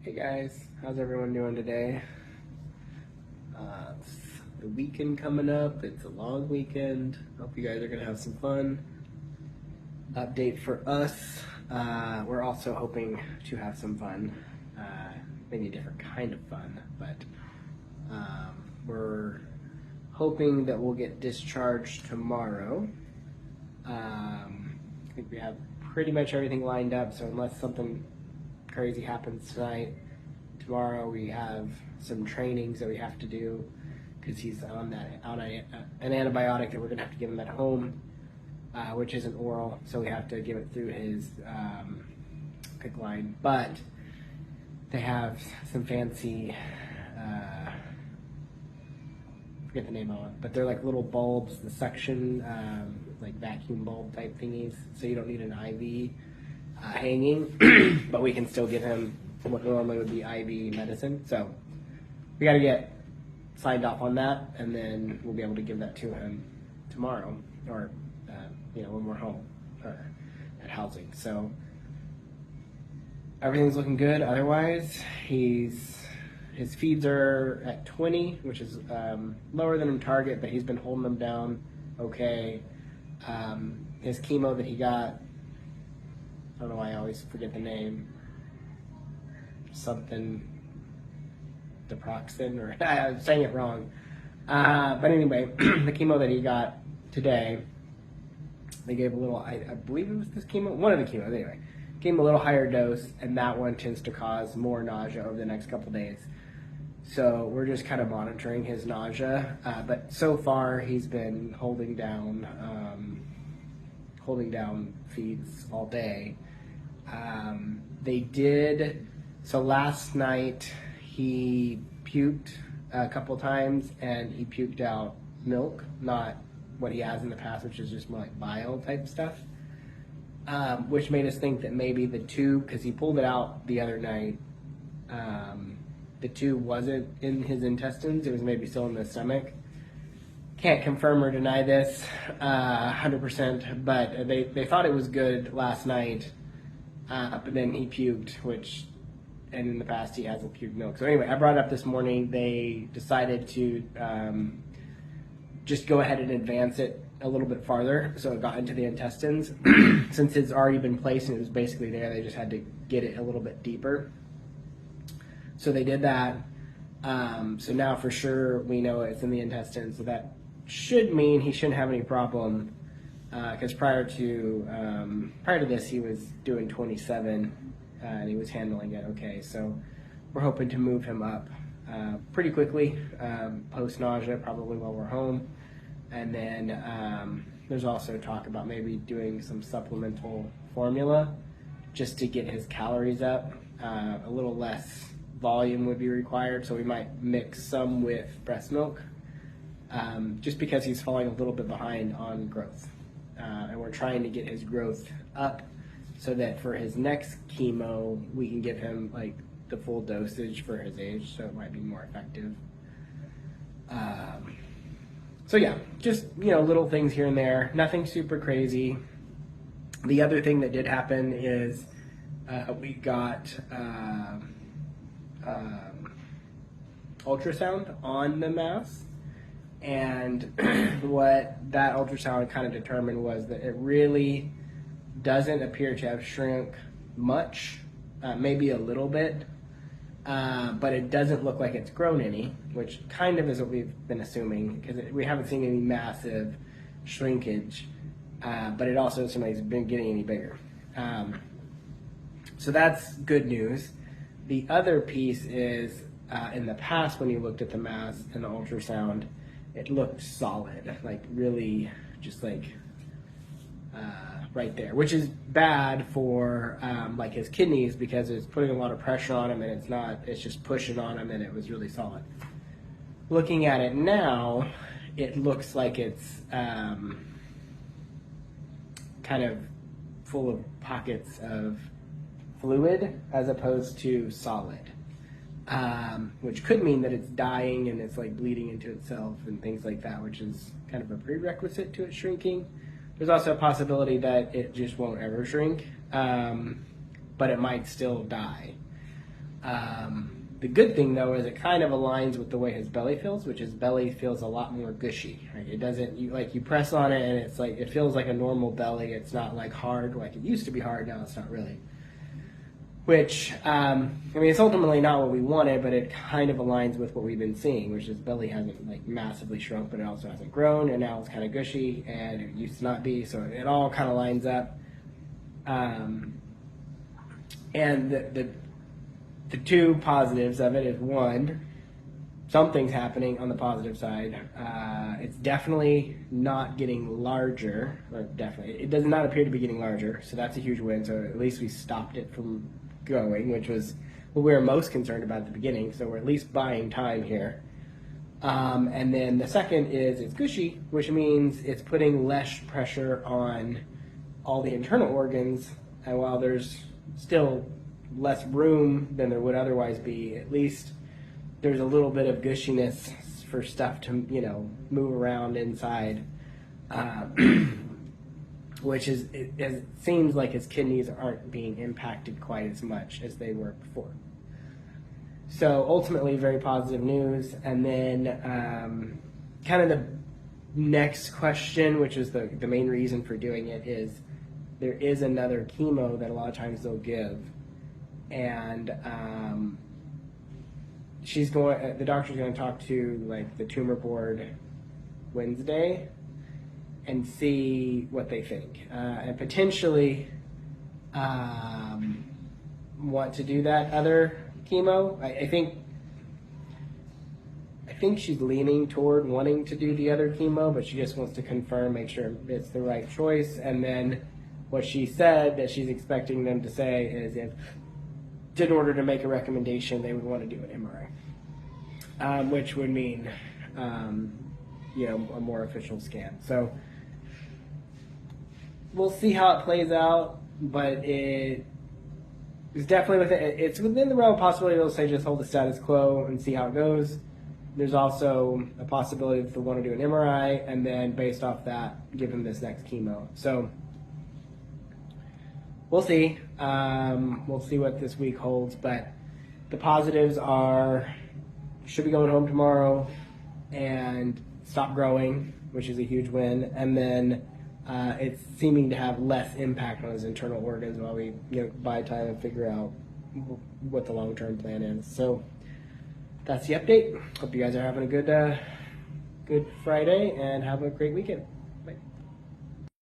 Hey guys, how's everyone doing today? It's the weekend coming up. It's a long weekend. Hope you guys are gonna have some fun. Update for us. We're also hoping to have some fun. Maybe a different kind of fun, but we're hoping that we'll get discharged tomorrow. I think we have pretty much everything lined up, so unless something crazy happens tonight, tomorrow we have some trainings that we have to do because he's on an antibiotic that we're going to have to give him at home, which isn't oral, so we have to give it through his PICC line. But they have some fancy, forget the name of it, but they're like little bulbs, the suction, like vacuum bulb type thingies, so you don't need an IV hanging, but we can still give him what normally would be IV medicine. So we got to get signed off on that, and then we'll be able to give that to him tomorrow, or when we're home at housing. So everything's looking good. Otherwise, his feeds are at 20, which is lower than in target, but he's been holding them down okay. His chemo that he got, I don't know why I always forget the name. Something Diproxin, or I'm saying it wrong. But anyway, the chemo that he got today, they gave a little, I believe it was this chemo, one of the chemos anyway, gave him a little higher dose, and that one tends to cause more nausea over the next couple days. So we're just kind of monitoring his nausea, but so far he's been holding down feeds all day. They did, so last night he puked a couple times, and he puked out milk, not what he has in the past, which is just more like bile type stuff, which made us think that maybe the tube, because he pulled it out the other night, the tube wasn't in his intestines, it was maybe still in the stomach. Can't confirm or deny this 100%, but they thought it was good last night, but then he puked, and in the past he hasn't puked milk. So anyway, I brought it up this morning. They decided to just go ahead and advance it a little bit farther, so it got into the intestines. Since it's already been placed and it was basically there, they just had to get it a little bit deeper. So they did that. So now for sure we know it's in the intestines, so that should mean he shouldn't have any problem, because prior to this he was doing 27 and he was handling it okay. So we're hoping to move him up pretty quickly, post nausea, probably while we're home. And then there's also talk about maybe doing some supplemental formula just to get his calories up. A little less volume would be required, so we might mix some with breast milk, just because he's falling a little bit behind on growth, and we're trying to get his growth up so that for his next chemo we can give him like the full dosage for his age, so it might be more effective. So yeah, just little things here and there, nothing super crazy. The other thing that did happen is we got ultrasound on the mass, and what that ultrasound kind of determined was that it really doesn't appear to have shrunk much, maybe a little bit, but it doesn't look like it's grown any, which kind of is what we've been assuming, because we haven't seen any massive shrinkage, but it also doesn't seem like it's been getting any bigger. So that's good news. The other piece is, in the past when you looked at the mass and the ultrasound, it looked solid, like really just like right there, which is bad for like his kidneys, because it's putting a lot of pressure on him, and it's just pushing on him, and it was really solid. Looking at it now, it looks like it's kind of full of pockets of fluid as opposed to solid, which could mean that it's dying and it's like bleeding into itself and things like that, which is kind of a prerequisite to it shrinking. There's also a possibility that it just won't ever shrink, but it might still die. The good thing though is it kind of aligns with the way his belly feels, which his belly feels a lot more gushy. Right? It doesn't you press on it and it's like it feels like a normal belly. It's not like hard like it used to be hard. Now it's not really. Which I mean, it's ultimately not what we wanted, but it kind of aligns with what we've been seeing, which is belly hasn't like massively shrunk, but it also hasn't grown, and now it's kind of gushy, and it used to not be. So it all kind of lines up. And the two positives of it is, one, something's happening on the positive side. It's definitely not getting larger, or definitely, it does not appear to be getting larger, so that's a huge win. So at least we stopped it from going, which was what we were most concerned about at the beginning, so we're at least buying time here. And then the second is it's gushy, which means it's putting less pressure on all the internal organs, and while there's still less room than there would otherwise be, at least there's a little bit of gushiness for stuff to, move around inside, which is, it seems like his kidneys aren't being impacted quite as much as they were before. So ultimately, very positive news. And then kind of the next question, which is the main reason for doing it, is there is another chemo that a lot of times they'll give. And the doctor's going to talk to like the tumor board Wednesday and see what they think, and potentially want to do that other chemo. I think she's leaning toward wanting to do the other chemo, but she just wants to confirm, make sure it's the right choice. And then what she said that she's expecting them to say is, if in order to make a recommendation, they would want to do an MRI, which would mean a more official scan. So we'll see how it plays out, but it's definitely it's within the realm of possibility. They'll say just hold the status quo and see how it goes. There's also a possibility that they'll want to do an MRI, and then based off that, give them this next chemo. So we'll see. We'll see what this week holds, but the positives are should be going home tomorrow and stop growing, which is a huge win, and then it's seeming to have less impact on his internal organs while we buy time and figure out what the long-term plan is. So that's the update. Hope you guys are having a good Friday and have a great weekend.